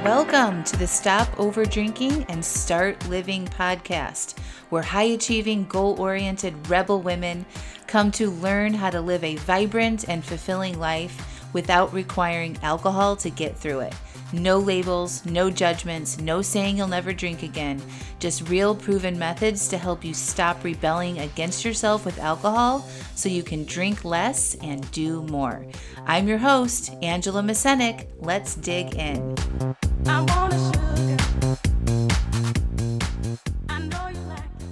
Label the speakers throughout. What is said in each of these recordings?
Speaker 1: Welcome to the Stop Over Drinking and Start Living podcast, where high-achieving, goal-oriented rebel women come to learn how to live a vibrant and fulfilling life without requiring alcohol to get through it. No labels, no judgments, no saying you'll never drink again. Just real proven methods to help you stop rebelling against yourself with alcohol so you can drink less and do more. I'm your host, Angela Mascenik. Let's dig in.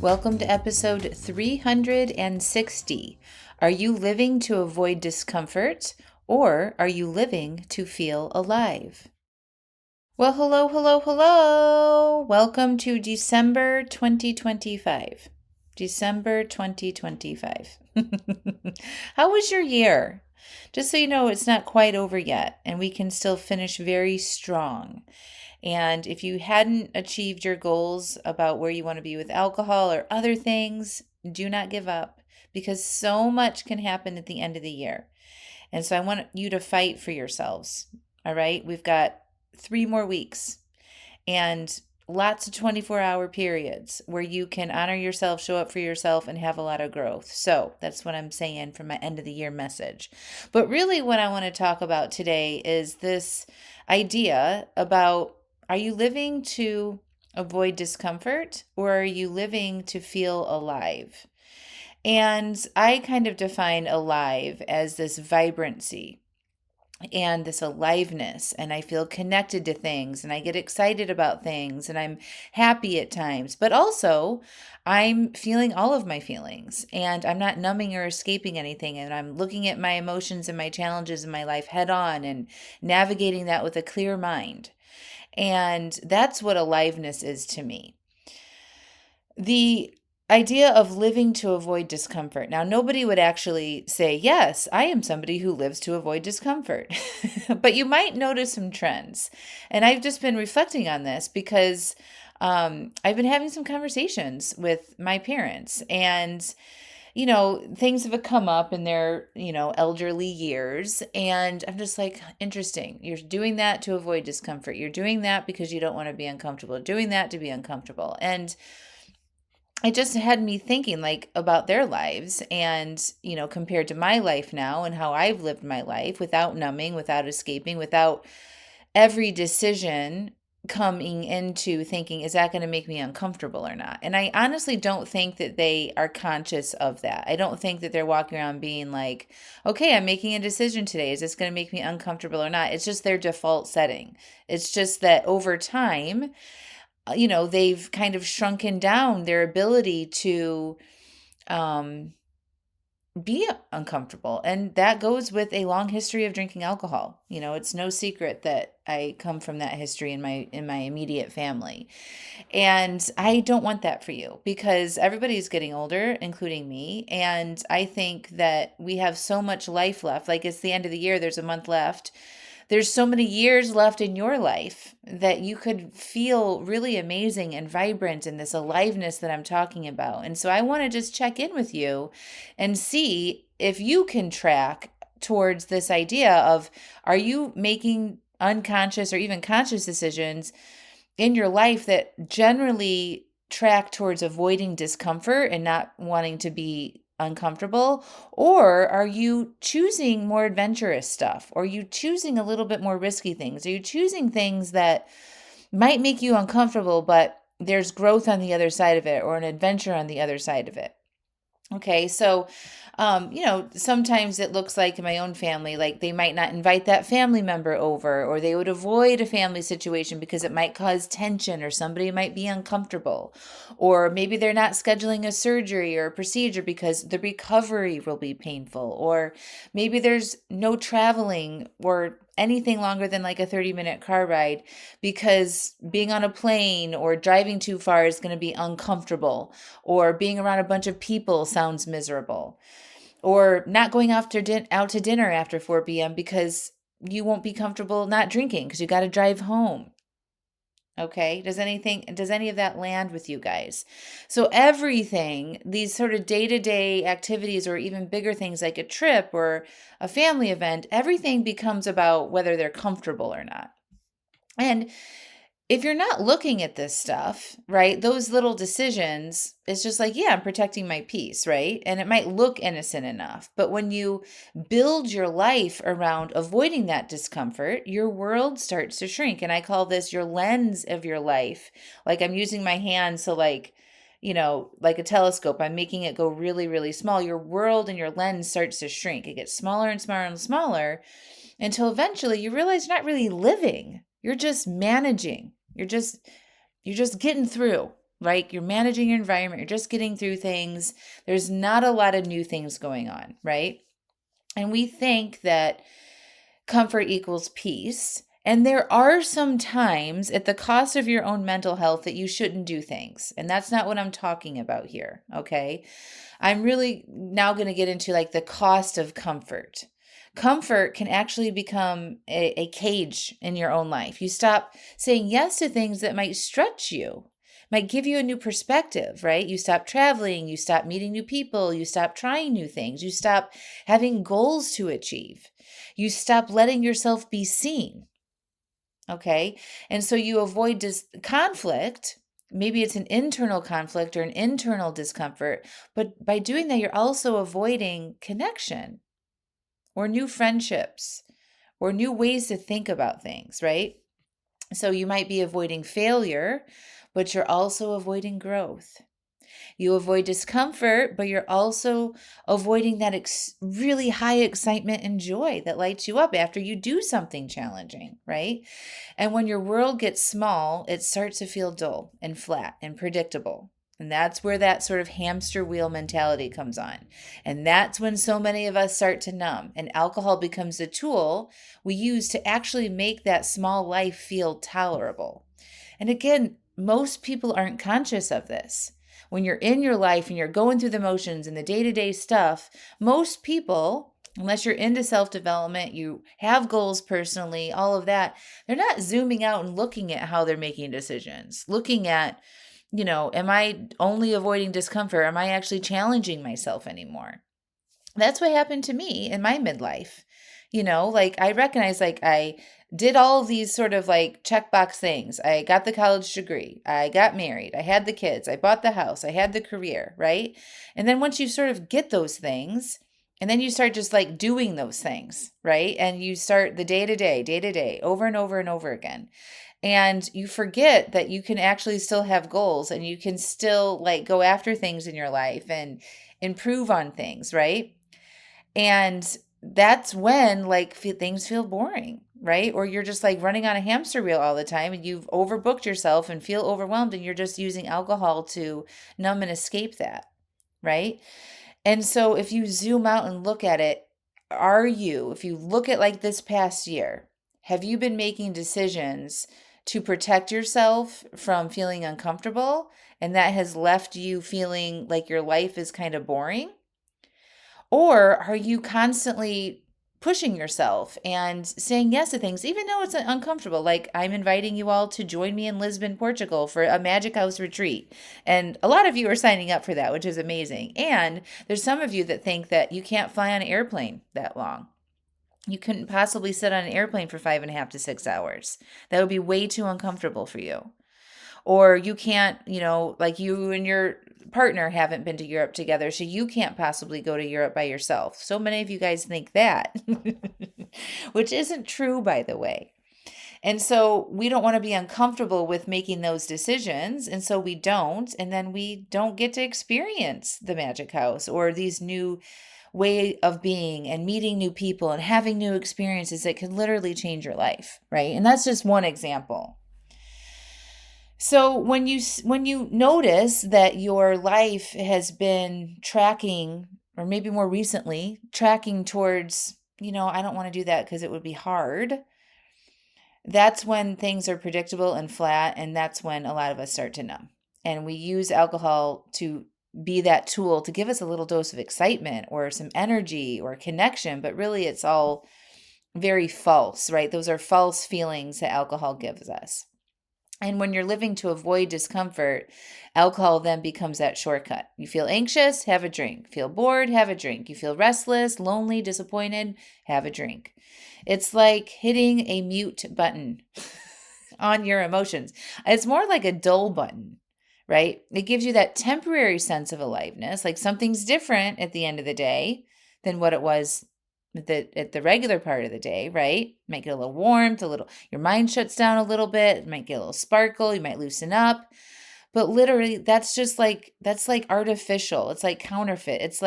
Speaker 1: Welcome to episode 360. Are you living to avoid discomfort, or are you living to feel alive? Well, hello. Welcome to December 2025. December 2025. How was your year? Just so you know, it's not quite over yet, and we can still finish very strong. And if you hadn't achieved your goals about where you want to be with alcohol or other things, do not give up, because so much can happen at the end of the year. And so I want you to fight for yourselves. All right. We've got 3 more weeks and lots of 24-hour periods where you can honor yourself, show up for yourself, and have a lot of growth. So that's what I'm saying for my end of the year message. But really what I want to talk about today is this idea about, are you living to avoid discomfort, or are you living to feel alive? And I kind of define alive as this vibrancy and this aliveness, and I feel connected to things, and I get excited about things, and I'm happy at times, but also I'm feeling all of my feelings, and I'm not numbing or escaping anything, and I'm looking at my emotions and my challenges in my life head on and navigating that with a clear mind. And that's what aliveness is to me. The idea of living to avoid discomfort. Now, nobody would actually say, yes, I am somebody who lives to avoid discomfort. But you might notice some trends. And I've just been reflecting on this because I've been having some conversations with my parents, and things have come up in their, elderly years. And I'm just like, interesting. You're doing that to avoid discomfort. You're doing that because you don't want to be uncomfortable. Doing that to be uncomfortable. And it just had me thinking about their lives and, compared to my life now and how I've lived my life without numbing, without escaping, without every decision coming into thinking, is that going to make me uncomfortable or not? And I honestly don't think that they are conscious of that. I don't think that they're walking around being like, okay, I'm making a decision today. Is this going to make me uncomfortable or not? It's just their default setting. It's just that over time, they've kind of shrunken down their ability to be uncomfortable. And that goes with a long history of drinking alcohol. It's no secret that I come from that history in my immediate family. And I don't want that for you, because everybody's getting older, including me. And I think that we have so much life left. Like, it's the end of the year, there's a month left. There's so many years left in your life that you could feel really amazing and vibrant in this aliveness that I'm talking about. And so I want to just check in with you and see if you can track towards this idea of, are you making unconscious or even conscious decisions in your life that generally track towards avoiding discomfort and not wanting to be uncomfortable? Or are you choosing more adventurous stuff? Or are you choosing a little bit more risky things? Are you choosing things that might make you uncomfortable, but there's growth on the other side of it, or an adventure on the other side of it? Okay, so, sometimes it looks like in my own family, like they might not invite that family member over, or they would avoid a family situation because it might cause tension, or somebody might be uncomfortable, or maybe they're not scheduling a surgery or a procedure because the recovery will be painful, or maybe there's no traveling or anything longer than like a 30-minute car ride because being on a plane or driving too far is going to be uncomfortable, or being around a bunch of people sounds miserable, or not going out to dinner after 4 p.m. because you won't be comfortable not drinking because you got to drive home. Okay. Does any of that land with you guys? So everything, these sort of day-to-day activities, or even bigger things like a trip or a family event, everything becomes about whether they're comfortable or not. And if you're not looking at this stuff, right, those little decisions, it's just like, yeah, I'm protecting my peace, right? And it might look innocent enough. But when you build your life around avoiding that discomfort, your world starts to shrink. And I call this your lens of your life. Like I'm using my hand. So, like, like a telescope, I'm making it go really, really small. Your world and your lens starts to shrink. It gets smaller and smaller and smaller until eventually you realize you're not really living. You're just managing. You're just getting through, right? You're managing your environment. You're just getting through things. There's not a lot of new things going on, right? And we think that comfort equals peace. And there are some times at the cost of your own mental health that you shouldn't do things. And that's not what I'm talking about here, okay? I'm really now going to get into like the cost of comfort. Comfort can actually become a cage in your own life. You stop saying yes to things that might stretch you, might give you a new perspective, right? You stop traveling, you stop meeting new people, you stop trying new things, you stop having goals to achieve, you stop letting yourself be seen, okay? And so you avoid conflict. Maybe it's an internal conflict or an internal discomfort, but by doing that, you're also avoiding connection or new friendships or new ways to think about things, right? So you might be avoiding failure, but you're also avoiding growth. You avoid discomfort, but you're also avoiding that really high excitement and joy that lights you up after you do something challenging, right? And when your world gets small, it starts to feel dull and flat and predictable. And that's where that sort of hamster wheel mentality comes on. And that's when so many of us start to numb. And alcohol becomes a tool we use to actually make that small life feel tolerable. And again, most people aren't conscious of this. When you're in your life and you're going through the motions and the day to day stuff, most people, unless you're into self development, you have goals personally, all of that, they're not zooming out and looking at how they're making decisions, looking at, am I only avoiding discomfort? Am I actually challenging myself anymore? That's what happened to me in my midlife. Like I recognize, like I did all of these sort of like checkbox things. I got the college degree. I got married. I had the kids. I bought the house. I had the career, right? And then once you sort of get those things, and then you start just like doing those things, right? And you start the day to day, over and over and over again. And you forget that you can actually still have goals and you can still like go after things in your life and improve on things, right? And that's when like things feel boring, right? Or you're just like running on a hamster wheel all the time and you've overbooked yourself and feel overwhelmed and you're just using alcohol to numb and escape that, right? And so if you zoom out and look at it, if you look at like this past year, have you been making decisions to protect yourself from feeling uncomfortable? And that has left you feeling like your life is kind of boring? Or are you constantly pushing yourself and saying yes to things, even though it's uncomfortable? Like, I'm inviting you all to join me in Lisbon, Portugal for a Magic House retreat. And a lot of you are signing up for that, which is amazing. And there's some of you that think that you can't fly on an airplane that long. You couldn't possibly sit on an airplane for 5.5 to 6 hours. That would be way too uncomfortable for you. Or you can't, like you and your partner haven't been to Europe together, so you can't possibly go to Europe by yourself. So many of you guys think that, which isn't true, by the way. And so we don't want to be uncomfortable with making those decisions. And so we don't. And then we don't get to experience the magic house or these new way of being and meeting new people and having new experiences that can literally change your life, right? And that's just one example. So when you notice that your life has been tracking, or maybe more recently, tracking towards, I don't want to do that because it would be hard. That's when things are predictable and flat, and that's when a lot of us start to numb. And we use alcohol to be that tool to give us a little dose of excitement or some energy or connection, but really it's all very false, right? Those are false feelings that alcohol gives us. And when you're living to avoid discomfort, alcohol then becomes that shortcut. You feel anxious, have a drink. Feel bored, have a drink. You feel restless, lonely, disappointed, have a drink. It's like hitting a mute button. on your emotions. It's more like a dull button, right? It gives you that temporary sense of aliveness, like something's different at the end of the day than what it was at the regular part of the day, right? Might get a little warmth, your mind shuts down a little bit, it might get a little sparkle, you might loosen up. But literally that's like artificial. It's like counterfeit. It's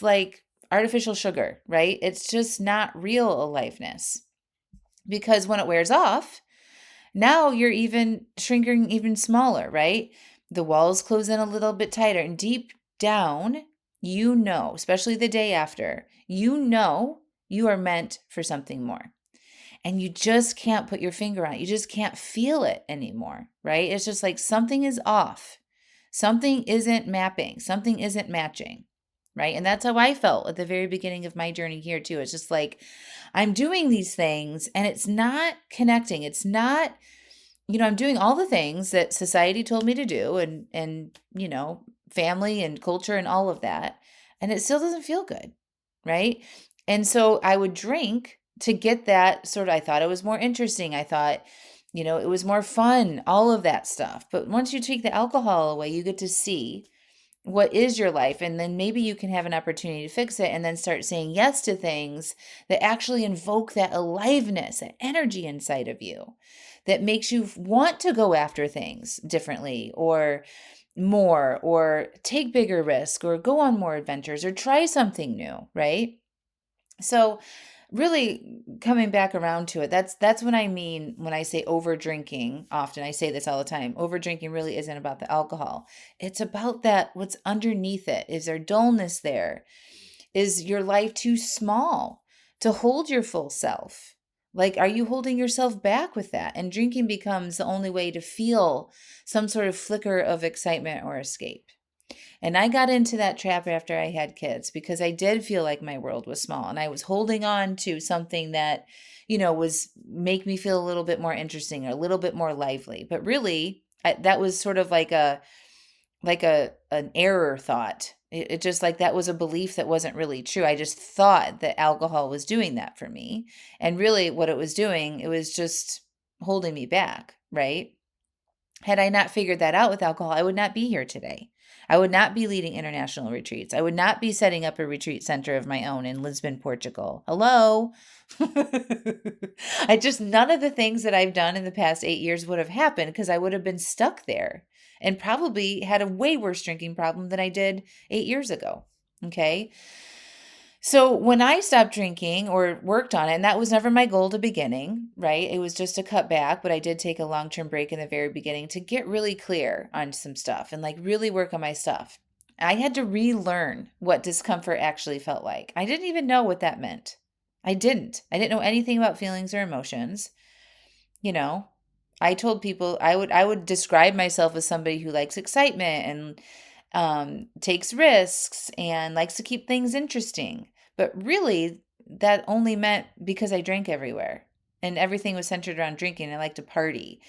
Speaker 1: like artificial sugar, right? It's just not real aliveness. Because when it wears off, now you're even shrinking even smaller, right? The walls close in a little bit tighter. And deep down, especially the day after, you are meant for something more. And you just can't put your finger on it. You just can't feel it anymore, right? It's just like something is off. Something isn't mapping. Something isn't matching, right? And that's how I felt at the very beginning of my journey here too. It's just like I'm doing these things and it's not connecting. It's not, I'm doing all the things that society told me to do and family and culture and all of that. And it still doesn't feel good, right? And so I would drink to get that I thought it was more interesting. I thought, it was more fun, all of that stuff. But once you take the alcohol away, you get to see what is your life, and then maybe you can have an opportunity to fix it and then start saying yes to things that actually invoke that aliveness, that energy inside of you that makes you want to go after things differently or more, or take bigger risk, or go on more adventures, or try something new, right? So really coming back around to it, that's what I mean when I say over drinking. Often I say this all the time. Over drinking really isn't about the alcohol. It's about that what's underneath it. Is there dullness there? Is your life too small to hold your full self? Like, are you holding yourself back with that? And drinking becomes the only way to feel some sort of flicker of excitement or escape. And I got into that trap after I had kids because I did feel like my world was small and I was holding on to something that, was make me feel a little bit more interesting or a little bit more lively. But really, that was sort of like an error thought. It just like that was a belief that wasn't really true. I just thought that alcohol was doing that for me. And really what it was doing, it was just holding me back, right? Had I not figured that out with alcohol, I would not be here today. I would not be leading international retreats. I would not be setting up a retreat center of my own in Lisbon, Portugal. Hello. None of the things that I've done in the past 8 years would have happened because I would have been stuck there and probably had a way worse drinking problem than I did 8 years ago. Okay. So when I stopped drinking or worked on it, and that was never my goal to beginning, right? It was just to cut back, but I did take a long-term break in the very beginning to get really clear on some stuff and like really work on my stuff. I had to relearn what discomfort actually felt like. I didn't even know what that meant. I didn't. I didn't know anything about feelings or emotions. You know, I told people I would describe myself as somebody who likes excitement and takes risks and likes to keep things interesting. But really, that only meant because I drank everywhere and everything was centered around drinking. I like to party.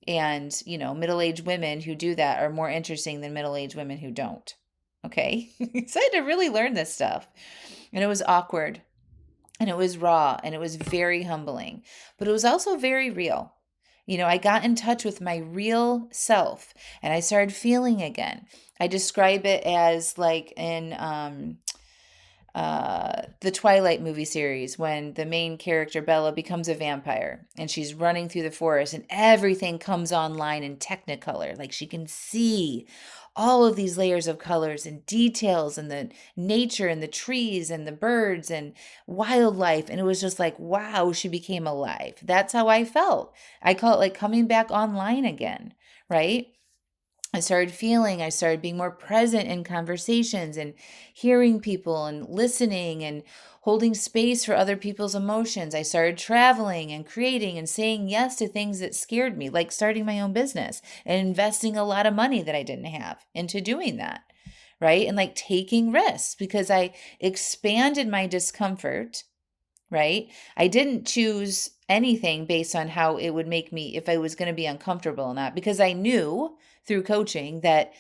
Speaker 1: And, middle-aged women who do that are more interesting than middle-aged women who don't. Okay. So I had to really learn this stuff. And it was awkward and it was raw and it was very humbling, but it was also very real. I got in touch with my real self and I started feeling again. I describe it as like in the Twilight movie series when the main character Bella becomes a vampire and she's running through the forest and everything comes online in Technicolor. Like she can see all of these layers of colors and details and the nature and the trees and the birds and wildlife. And it was just like, wow, she became alive. That's how I felt. I call it like coming back online again, right? I started being more present in conversations and hearing people and listening and holding space for other people's emotions. I started traveling and creating and saying yes to things that scared me, like starting my own business and investing a lot of money that I didn't have into doing that, right? And like taking risks because I expanded my discomfort, right? I didn't choose anything based on how it would make me, if I was going to be uncomfortable or not, because I knew through coaching that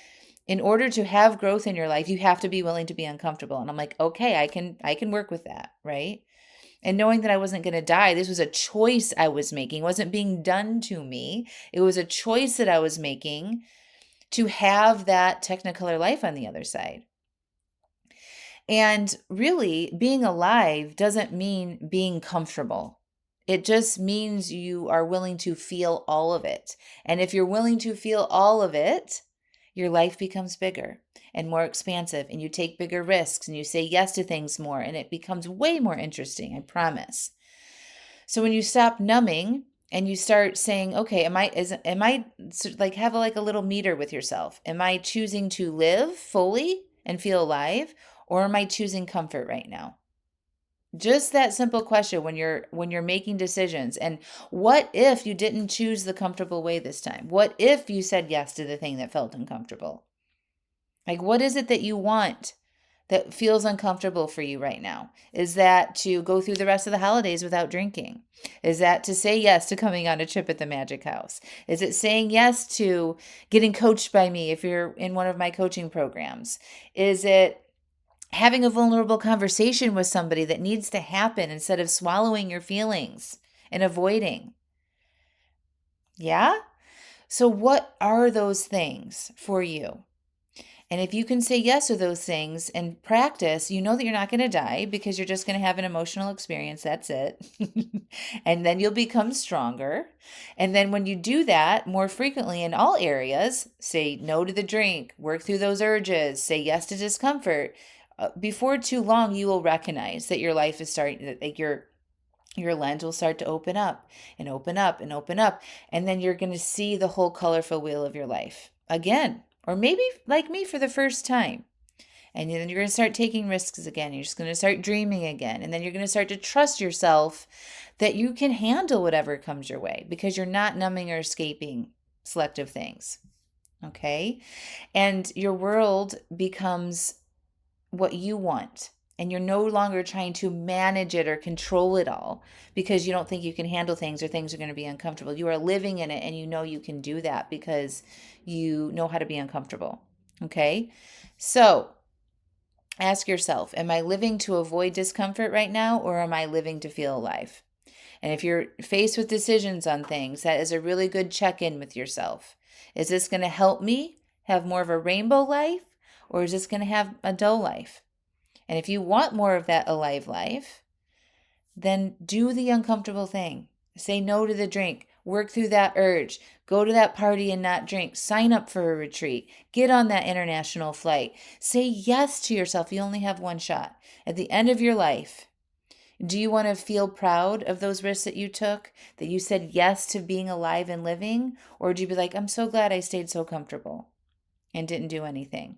Speaker 1: in order to have growth in your life, you have to be willing to be uncomfortable. And I'm like, okay, I can work with that, right? And knowing that I wasn't going to die, this was a choice I was making. It wasn't being done to me. It was a choice that I was making to have that Technicolor life on the other side. And really, being alive doesn't mean being comfortable. It just means you are willing to feel all of it. And if you're willing to feel all of it, your life becomes bigger and more expansive, and you take bigger risks and you say yes to things more, and it becomes way more interesting, I promise. So when you stop numbing and you start saying, okay, am I like have like a little meter with yourself? Am I choosing to live fully and feel alive, or am I choosing comfort right now? Just that simple question when you're making decisions. And what if you didn't choose the comfortable way this time? What if you said yes to the thing that felt uncomfortable? Like, what is it that you want that feels uncomfortable for you right now? Is that to go through the rest of the holidays without drinking? Is that to say yes to coming on a trip at the Magic House? Is it saying yes to getting coached by me if you're in one of my coaching programs? Is it having a vulnerable conversation with somebody that needs to happen instead of swallowing your feelings and avoiding? Yeah? So, what are those things for you? And if you can say yes to those things and practice, you know that you're not going to die because you're just going to have an emotional experience. That's it. And then you'll become stronger. And then when you do that more frequently in all areas, say no to the drink, work through those urges, say yes to discomfort, before too long, you will recognize that your life is starting, that your lens will start to open up and open up and open up. And then you're going to see the whole colorful wheel of your life again, or maybe like me for the first time. And then you're going to start taking risks again. You're just going to start dreaming again. And then you're going to start to trust yourself that you can handle whatever comes your way because you're not numbing or escaping selective things. Okay. And your world becomes what you want. And you're no longer trying to manage it or control it all because you don't think you can handle things or things are going to be uncomfortable. You are living in it and you know you can do that because you know how to be uncomfortable. Okay? So ask yourself, am I living to avoid discomfort right now, or am I living to feel alive? And if you're faced with decisions on things, that is a really good check in with yourself. Is this going to help me have more of a rainbow life, or is this going to have a dull life? And if you want more of that alive life, then do the uncomfortable thing. Say no to the drink. Work through that urge. Go to that party and not drink. Sign up for a retreat. Get on that international flight. Say yes to yourself. You only have one shot. At the end of your life, do you want to feel proud of those risks that you took, that you said yes to being alive and living? Or do you be like, I'm so glad I stayed so comfortable and didn't do anything?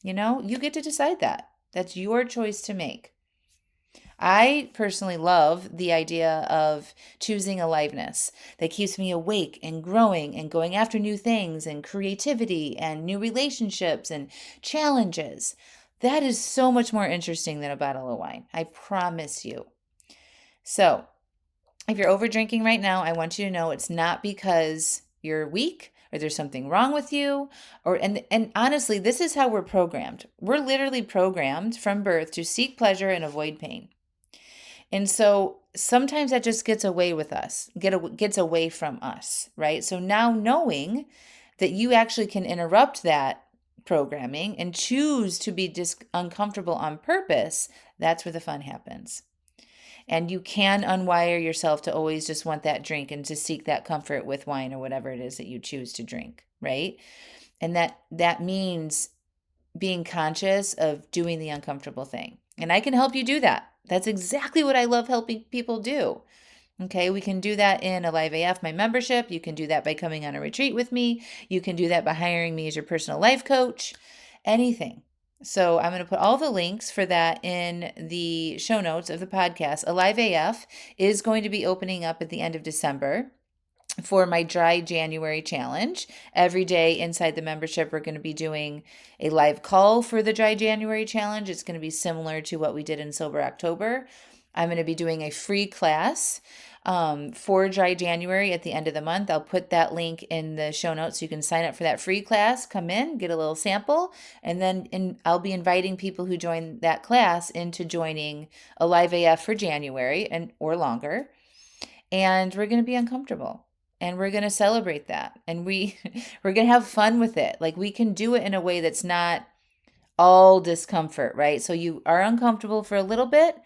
Speaker 1: You know, you get to decide that. That's your choice to make. I personally love the idea of choosing aliveness that keeps me awake and growing and going after new things and creativity and new relationships and challenges. That is so much more interesting than a bottle of wine. I promise you. So, if you're over drinking right now, I want you to know it's not because you're weak or there's something wrong with you, or and honestly, this is how we're programmed. We're literally programmed from birth to seek pleasure and avoid pain. And so sometimes that just gets away with us, gets away from us, right? So now knowing that you actually can interrupt that programming and choose to be uncomfortable on purpose, that's where the fun happens. And you can unwire yourself to always just want that drink and to seek that comfort with wine or whatever it is that you choose to drink, right? And that means being conscious of doing the uncomfortable thing. And I can help you do that. That's exactly what I love helping people do. Okay, we can do that in Alive AF, my membership. You can do that by coming on a retreat with me. You can do that by hiring me as your personal life coach, anything. So I'm going to put all the links for that in the show notes of the podcast. Alive AF is going to be opening up at the end of December for my dry January challenge. Every day inside the membership, we're going to be doing a live call for the dry January challenge. It's going to be similar to what we did in Sober October. I'm going to be doing a free class for Dry January at the end of the month. I'll put that link in the show notes so you can sign up for that free class, come in, get a little sample, and then I'll be inviting people who join that class into joining Alive AF for January and or longer. And we're going to be uncomfortable. And we're going to celebrate that. And we're going to have fun with it. Like we can do it in a way that's not all discomfort, right? So you are uncomfortable for a little bit,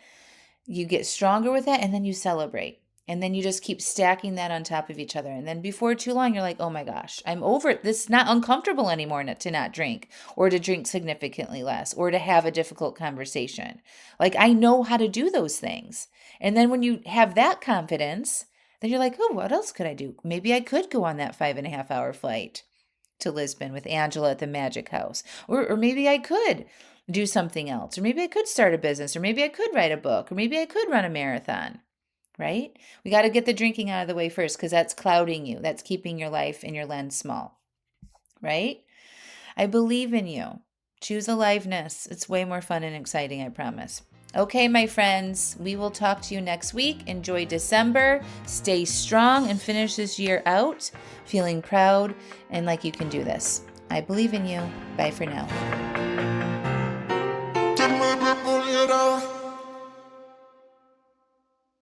Speaker 1: you get stronger with that, and then you celebrate. And then you just keep stacking that on top of each other. And then before too long, you're like, oh my gosh, I'm over it. This is not uncomfortable anymore to not drink or to drink significantly less or to have a difficult conversation. Like I know how to do those things. And then when you have that confidence, then you're like, oh, what else could I do? Maybe I could go on that 5.5 hour flight to Lisbon with Angela at the Magic House. Or maybe I could do something else. Or maybe I could start a business. Or maybe I could write a book. Or maybe I could run a marathon. Right? We got to get the drinking out of the way first because that's clouding you. That's keeping your life and your lens small. Right? I believe in you. Choose aliveness. It's way more fun and exciting, I promise. Okay, my friends, we will talk to you next week. Enjoy December. Stay strong and finish this year out feeling proud and like you can do this. I believe in you. Bye for now.